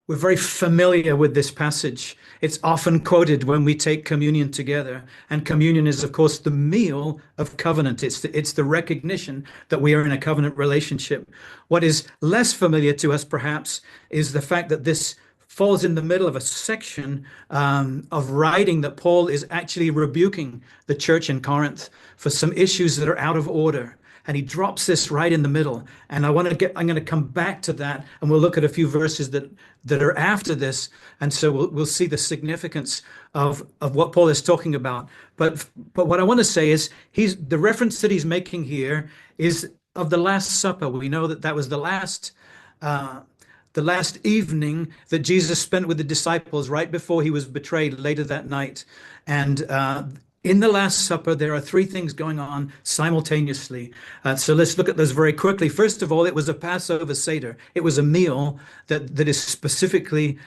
We're very familiar with this passage. It's often quoted when we take communion together. And communion is, of course, the meal of covenant. It's the recognition that we are in a covenant relationship. What is less familiar to us, perhaps, is the fact that this falls in the middle of a section of writing that Paul is actually rebuking the church in Corinth for some issues that are out of order. And he drops this right in the middle. And I'm going to come back to that, and we'll look at a few verses that are after this. And so we'll see the significance of what Paul is talking about. But what I want to say is the reference that he's making here is of the Last Supper. We know that was the last evening that Jesus spent with the disciples right before he was betrayed later that night. And in the Last Supper, there are three things going on simultaneously. So let's look at those very quickly. First of all, it was a Passover Seder. It was a meal that is specifically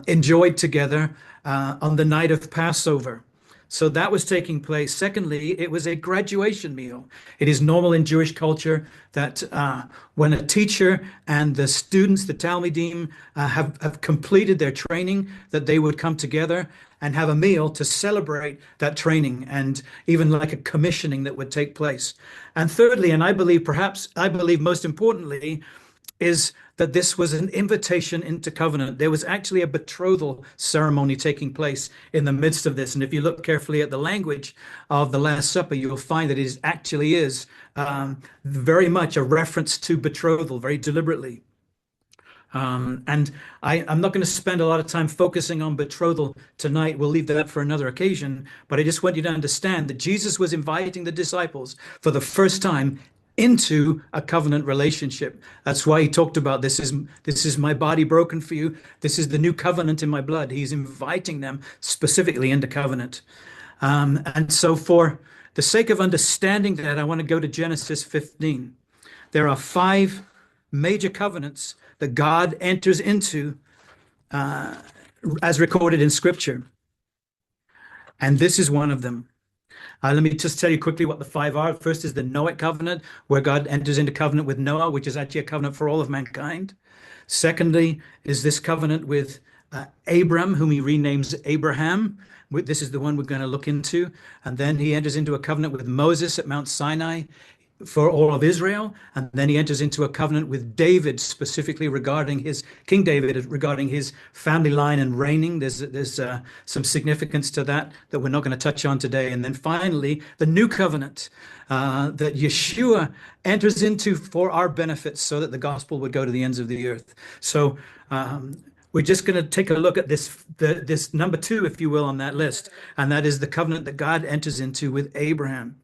enjoyed together on the night of Passover. So that was taking place. Secondly, it was a graduation meal. It is normal in Jewish culture that when a teacher and the students, the Talmidim, have completed their training, that they would come together and have a meal to celebrate that training, and even like a commissioning that would take place. And thirdly, and I believe most importantly, is that this was an invitation into covenant. There was actually a betrothal ceremony taking place in the midst of this. And if you look carefully at the language of the Last Supper, you'll find that it actually is very much a reference to betrothal, very deliberately. And I'm not going to spend a lot of time focusing on betrothal tonight. We'll leave that for another occasion. But I just want you to understand that Jesus was inviting the disciples for the first time into a covenant relationship. That's why he talked about this is my body broken for you. This is the new covenant in my blood. He's inviting them specifically into covenant. And so for the sake of understanding that, I want to go to Genesis 15. There are 5 major covenants that God enters into as recorded in Scripture. And this is one of them. Let me just tell you quickly what the 5 are. First is the Noahic covenant, where God enters into covenant with Noah, which is actually a covenant for all of mankind. Secondly is this covenant with Abram, whom he renames Abraham. This is the one we're going to look into. And then he enters into a covenant with Moses at Mount Sinai for all of Israel. And then he enters into a covenant with David, specifically regarding King David, regarding his family line and reigning. There's some significance to that we're not going to touch on today. And then finally, the new covenant that Yeshua enters into for our benefits, so that the gospel would go to the ends of the earth. So we're just going to take a look at this number 2, if you will, on that list. And that is the covenant that God enters into with Abraham.